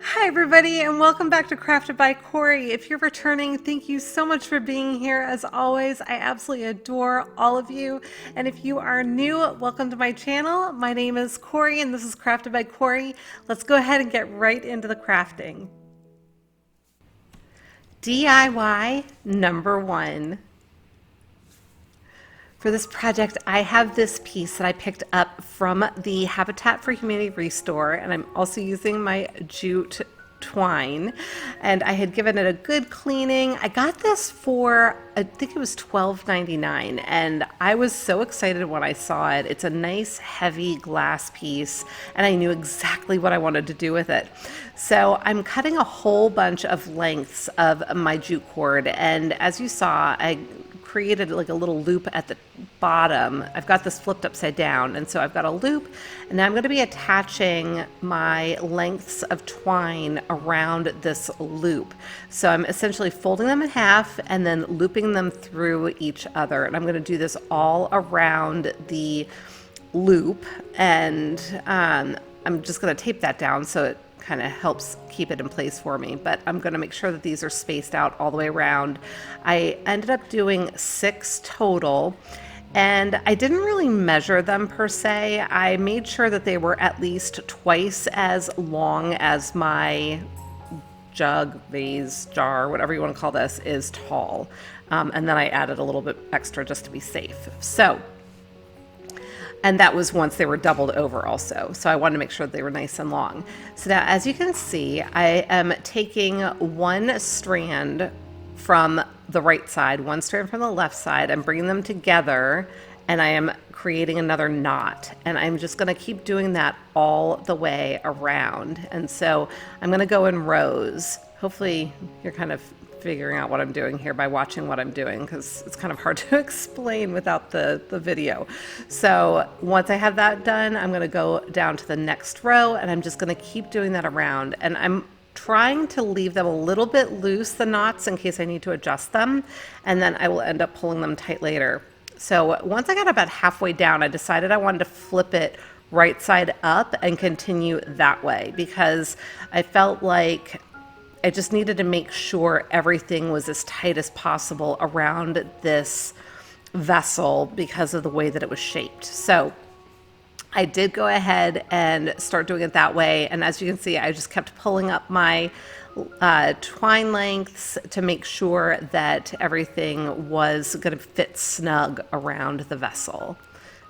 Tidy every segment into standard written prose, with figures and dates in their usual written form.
Hi everybody and welcome back to Crafted by Corie. If you're returning, thank you so much for being here. As always, I absolutely adore all of you. And if you are new, welcome to my channel. My name is Corie and this is Crafted by Corie. Let's go ahead and get right into the crafting. DIY number one. For this project, I have this piece that I picked up from the Habitat for Humanity Restore, and I'm also using my Jute twine, and I had given it a good cleaning. I got this for, I think it was $12.99, and I was so excited when I saw it. It's a nice heavy glass piece, and I knew exactly what I wanted to do with it. So I'm cutting a whole bunch of lengths of my jute cord, and as you saw, I created like a little loop at the bottom. I've got this flipped upside down, and so I've got a loop, and now I'm going to be attaching my lengths of twine around this loop. So I'm essentially folding them in half and then looping them through each other, and I'm going to do this all around the loop, and I'm just going to tape that down so it kind of helps keep it in place for me, but I'm going to make sure that these are spaced out all the way around. I ended up doing 6 total, and I didn't really measure them per se. I made sure that they were at least twice as long as my jug, vase, jar, whatever you want to call this, is tall. And then I added a little bit extra just to be safe. And that was once they were doubled over also. So I wanted to make sure they were nice and long. So now, as you can see, I am taking one strand from the right side, one strand from the left side, and bringing them together, and I am creating another knot. And I'm just gonna keep doing that all the way around. And so I'm gonna go in rows. Hopefully you're kind of figuring out what I'm doing here by watching what I'm doing, because it's kind of hard to explain without the video. So once I have that done, I'm going to go down to the next row, and I'm just going to keep doing that around, and I'm trying to leave them a little bit loose, the knots, in case I need to adjust them, and then I will end up pulling them tight later. So once I got about halfway down, I decided I wanted to flip it right side up and continue that way, because I felt like I just needed to make sure everything was as tight as possible around this vessel because of the way that it was shaped. So I did go ahead and start doing it that way. And as you can see, I just kept pulling up my twine lengths to make sure that everything was going to fit snug around the vessel.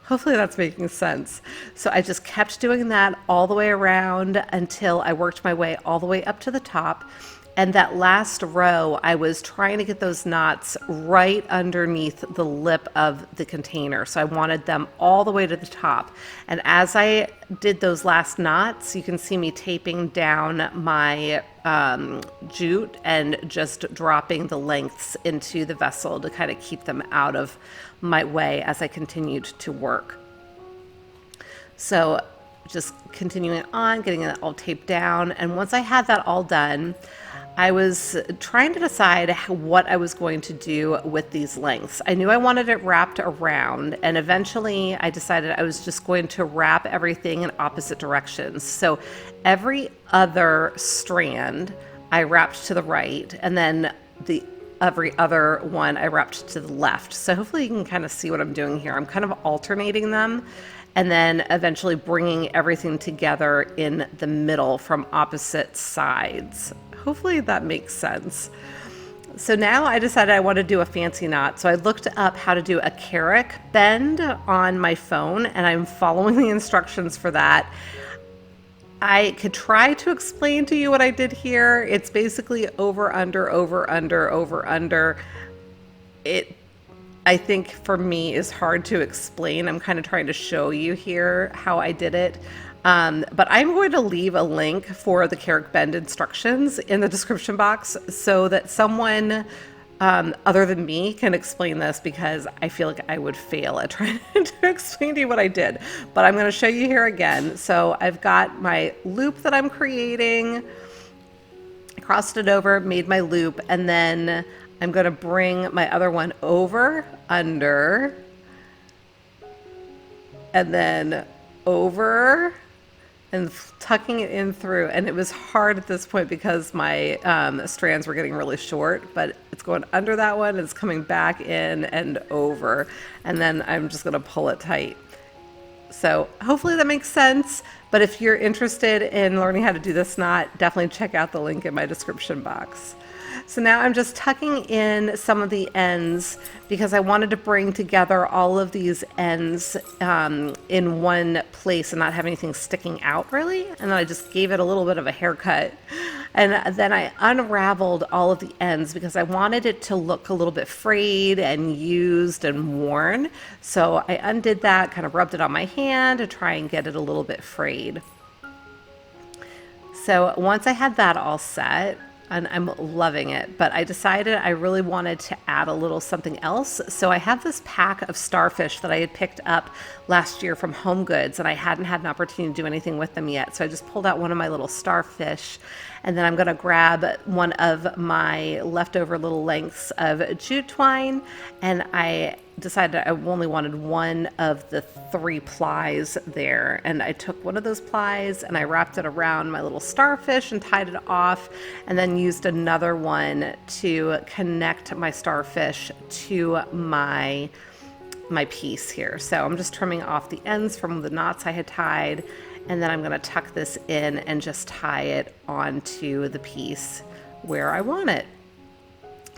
Hopefully that's making sense. So I just kept doing that all the way around until I worked my way all the way up to the top. And that last row, I was trying to get those knots right underneath the lip of the container. So I wanted them all the way to the top. And as I did those last knots, you can see me taping down my jute and just dropping the lengths into the vessel to kind of keep them out of my way as I continued to work. So just continuing on, getting it all taped down. And once I had that all done, I was trying to decide what I was going to do with these lengths. I knew I wanted it wrapped around, and eventually I decided I was just going to wrap everything in opposite directions. So every other strand I wrapped to the right, and then every other one I wrapped to the left. So hopefully you can kind of see what I'm doing here. I'm kind of alternating them, and then eventually bringing everything together in the middle from opposite sides. Hopefully that makes sense. So now I decided I want to do a fancy knot. So I looked up how to do a Carrick bend on my phone, and I'm following the instructions for that. I could try to explain to you what I did here. It's basically over, under, over, under, over, under. It, I think for me, is hard to explain. I'm kind of trying to show you here how I did it. But I'm going to leave a link for the Carrick bend instructions in the description box so that someone other than me can explain this, because I feel like I would fail at trying to explain to you what I did. But I'm going to show you here again. So I've got my loop that I'm creating. I crossed it over, made my loop, and then I'm going to bring my other one over, under, and then over, and tucking it in through. And it was hard at this point because my strands were getting really short, but it's going under that one, it's coming back in and over, and then I'm just going to pull it tight. So hopefully that makes sense. But if you're interested in learning how to do this knot, definitely check out the link in my description box. So now I'm just tucking in some of the ends because I wanted to bring together all of these ends in one place and not have anything sticking out really. And then I just gave it a little bit of a haircut. And then I unraveled all of the ends because I wanted it to look a little bit frayed and used and worn. So I undid that, kind of rubbed it on my hand to try and get it a little bit frayed. So once I had that all set, and I'm loving it, but I decided I really wanted to add a little something else. So I have this pack of Starfish that I had picked up last year from Home Goods, and I hadn't had an opportunity to do anything with them yet. So I just pulled out one of my little Starfish, and then I'm gonna grab one of my leftover little lengths of Jute twine, and I decided I only wanted one of the 3 plies there. And I took one of those plies and I wrapped it around my little Starfish and tied it off, and then used another one to connect my Starfish to my piece here. So I'm just trimming off the ends from the knots I had tied, and then I'm going to tuck this in and just tie it onto the piece where I want it.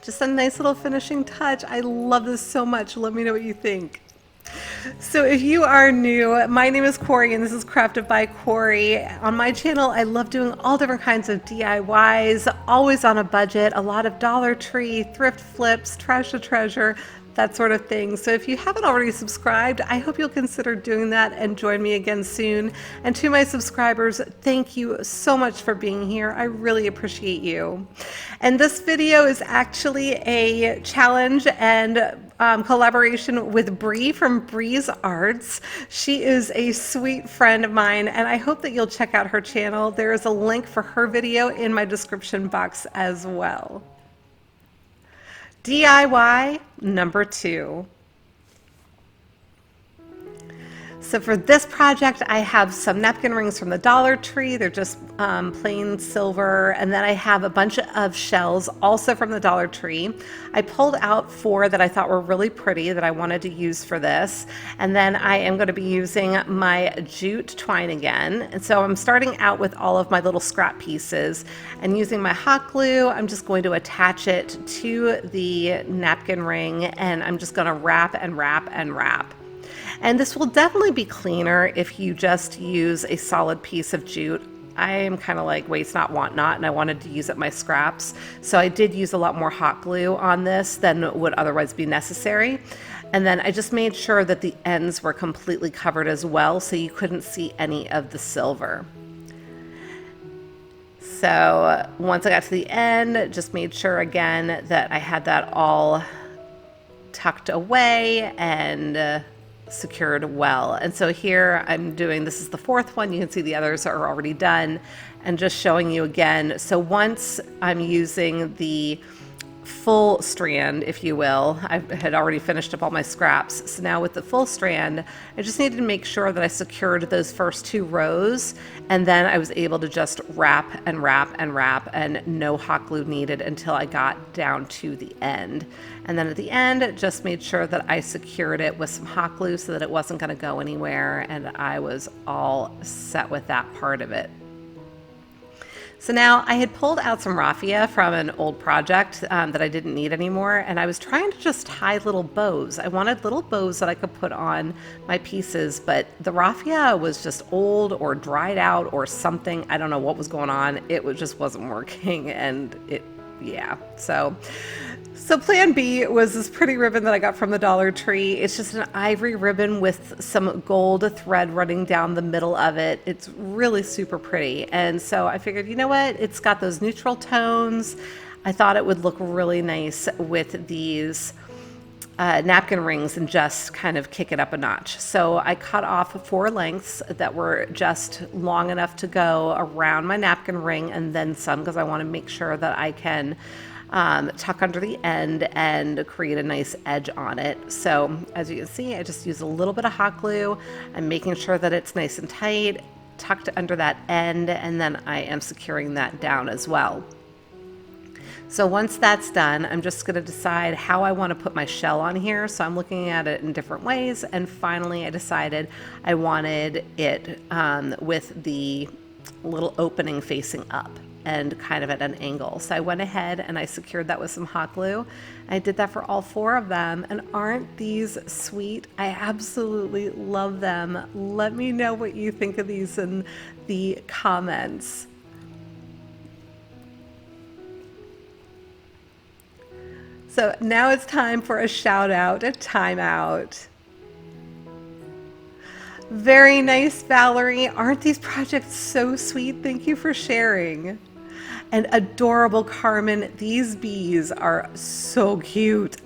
Just a nice little finishing touch. I love this so much. Let me know what you think. So if you are new, my name is Corie and this is Crafted by Corie. On my channel, I love doing all different kinds of DIYs, always on a budget, a lot of Dollar Tree, thrift flips, trash to treasure, that sort of thing. So if you haven't already subscribed, I hope you'll consider doing that and join me again soon. And to my subscribers, thank you so much for being here. I really appreciate you. And this video is actually a challenge and collaboration with Bree from Bree's Arts. She is a sweet friend of mine, and I hope that you'll check out her channel. There is a link for her video in my description box as well. DIY number 2. So for this project, I have some napkin rings from the Dollar Tree. They're just plain silver. And then I have a bunch of shells also from the Dollar Tree. I pulled out 4 that I thought were really pretty that I wanted to use for this. And then I am going to be using my jute twine again. And so I'm starting out with all of my little scrap pieces, and using my hot glue, I'm just going to attach it to the napkin ring, and I'm just going to wrap and wrap and wrap. And this will definitely be cleaner if you just use a solid piece of jute. I am kind of like waste not, want not, and I wanted to use up my scraps. So I did use a lot more hot glue on this than would otherwise be necessary. And then I just made sure that the ends were completely covered as well, so you couldn't see any of the silver. So once I got to the end, just made sure again that I had that all tucked away and secured well. And so here I'm doing, this is the 4th one. You can see the others are already done, and just showing you again. So once I'm using the full strand, if you will, I had already finished up all my scraps. So now with the full strand, I just needed to make sure that I secured those first 2 rows, and then I was able to just wrap and wrap and wrap, and no hot glue needed until I got down to the end. And then at the end, just made sure that I secured it with some hot glue so that it wasn't going to go anywhere, and I was all set with that part of it. So now I had pulled out some raffia from an old project that I didn't need anymore, and I was trying to just tie little bows. I wanted little bows that I could put on my pieces, but the raffia was just old or dried out or something. I don't know what was going on. Just wasn't working, and yeah. So plan B was this pretty ribbon that I got from the Dollar Tree. It's just an ivory ribbon with some gold thread running down the middle of it. It's really super pretty. And so I figured, you know what? It's got those neutral tones. I thought it would look really nice with these napkin rings and just kind of kick it up a notch. So I cut off 4 lengths that were just long enough to go around my napkin ring and then some, because I want to make sure that I can tuck under the end and create a nice edge on it. So as you can see, I just use a little bit of hot glue. I'm making sure that it's nice and tight. tucked under that end, and then I am securing that down as well. So once that's done, I'm just going to decide how I want to put my shell on here. So I'm looking at it in different ways. And finally, I decided I wanted it with the little opening facing up and kind of at an angle. So I went ahead and I secured that with some hot glue. I did that for all 4 of them. And aren't these sweet? I absolutely love them. Let me know what you think of these in the comments. So now it's time for a shout out, a timeout. Very nice, Valerie. Aren't these projects so sweet? Thank you for sharing. And adorable Carmen, these bees are so cute.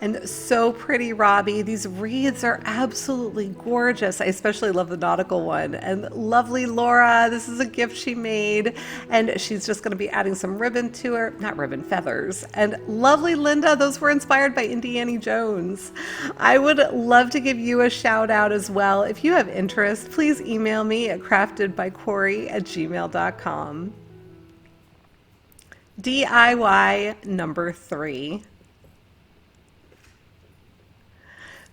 And so pretty, Robbie. These wreaths are absolutely gorgeous. I especially love the nautical one. And lovely Laura, this is a gift she made. And she's just going to be adding some ribbon to her. Not ribbon, feathers. And lovely Linda, those were inspired by Indiana Jones. I would love to give you a shout out as well. If you have interest, please email me at craftedbycorie@gmail.com. DIY number 3.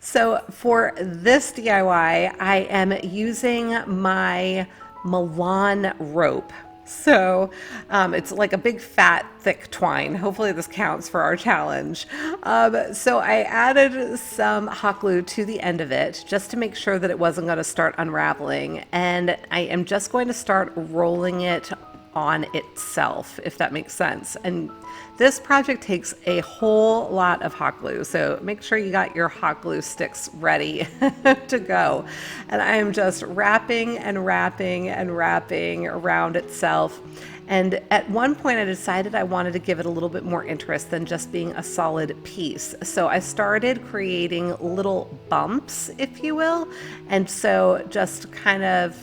So for this DIY, I am using my MIlan rope. So it's like a big, fat, thick twine. Hopefully this counts for our challenge. So I added some hot glue to the end of it just to make sure that it wasn't going to start unraveling. And I am just going to start rolling it on itself, if that makes sense. And this project takes a whole lot of hot glue, so make sure you got your hot glue sticks ready to go. And I am just wrapping and wrapping and wrapping around itself. And at one point I decided I wanted to give it a little bit more interest than just being a solid piece. So I started creating little bumps, if you will. And so just kind of,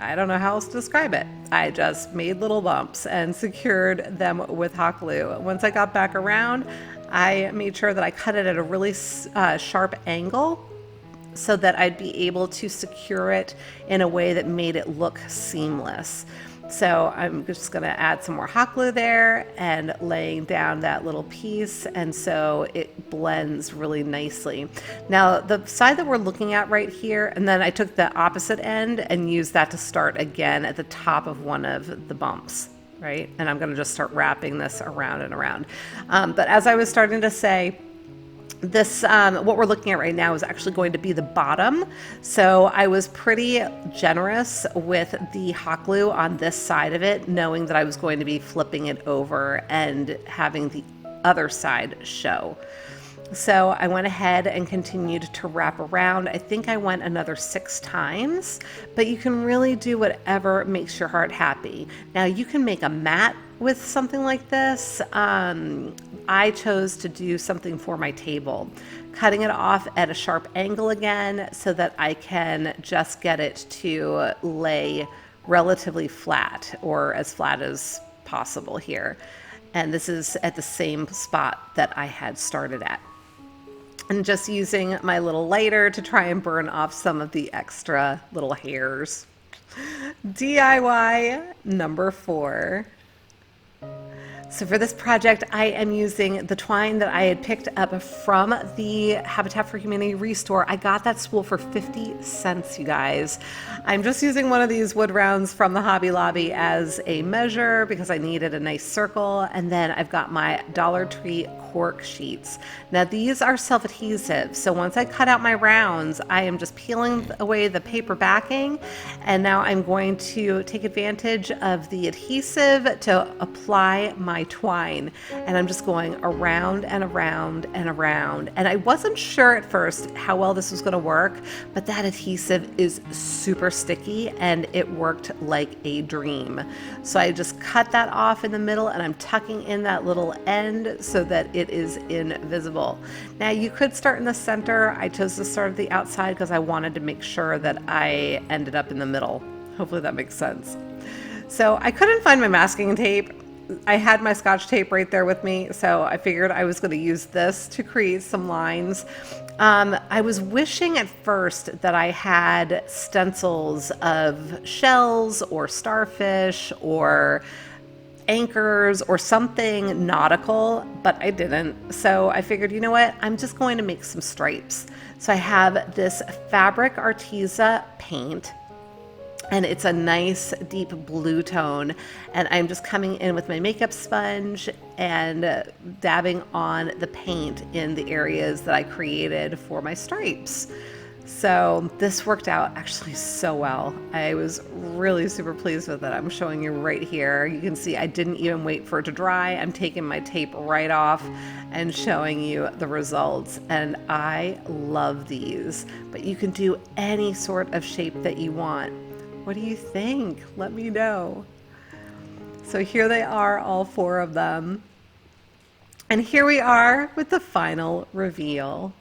I don't know how else to describe it. I just made little bumps and secured them with hot glue. Once I got back around, I made sure that I cut it at a really sharp angle so that I'd be able to secure it in a way that made it look seamless. So I'm just going to add some more hot glue there and laying down that little piece, and so it blends really nicely. Now the side that we're looking at right here, and then I took the opposite end and used that to start again at the top of one of the bumps, right? And I'm going to just start wrapping this around and around. But as I was starting to say, this what we're looking at right now is actually going to be the bottom. So I was pretty generous with the hot glue on this side of it, knowing that I was going to be flipping it over and having the other side show. So I went ahead and continued to wrap around. I think I went another 6 times, but you can really do whatever makes your heart happy. Now you can make a mat with something like this. I chose to do something for my table, cutting it off at a sharp angle again so that I can just get it to lay relatively flat, or as flat as possible here. And this is at the same spot that I had started at. And just using my little lighter to try and burn off some of the extra little hairs. DIY number 4. So for this project, I am using the twine that I had picked up from the Habitat for Humanity Restore. I got that spool for 50 cents, you guys. I'm just using one of these wood rounds from the Hobby Lobby as a measure because I needed a nice circle. And then I've got my Dollar Tree cork sheets. Now these are self-adhesive, so once I cut out my rounds, I am just peeling away the paper backing, and now I'm going to take advantage of the adhesive to apply my twine, and I'm just going around and around and around. And I wasn't sure at first how well this was going to work, but that adhesive is super sticky and it worked like a dream. So I just cut that off in the middle, and I'm tucking in that little end so that it is invisible. Now you could start in the center. I chose to start at the outside because I wanted to make sure that I ended up in the middle. Hopefully that makes sense. So I couldn't find my masking tape. I had my Scotch tape right there with me, so I figured I was going to use this to create some lines. I was wishing at first that I had stencils of shells or starfish or anchors or something nautical, but I didn't. So I figured, you know what? I'm just going to make some stripes. So I have this fabric Arteza paint, and it's a nice deep blue tone, and I'm just coming in with my makeup sponge and dabbing on the paint in the areas that I created for my stripes. So this worked out actually so well. I was really super pleased with it. I'm showing you right here. You can see I didn't even wait for it to dry. I'm taking my tape right off and showing you the results. And I love these, but you can do any sort of shape that you want. What do you think? Let me know. So here they are, all 4 of them. And here we are with the final reveal.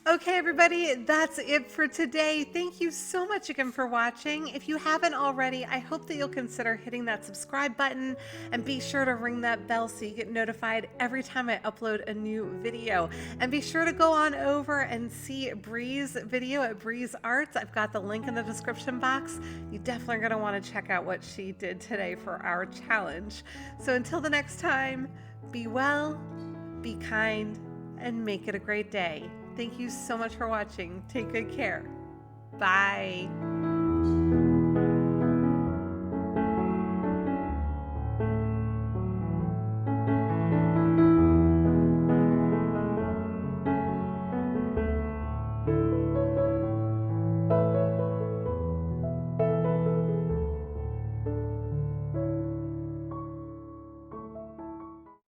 Okay, everybody, that's it for today. Thank you so much again for watching. If you haven't already, I hope that you'll consider hitting that subscribe button and be sure to ring that bell so you get notified every time I upload a new video. And be sure to go on over and see Bree's video at Bree's Arts. I've got the link in the description box. You definitely are going to want to check out what she did today for our challenge. So until the next time, be well, be kind, and make it a great day. Thank you so much for watching. Take good care. Bye.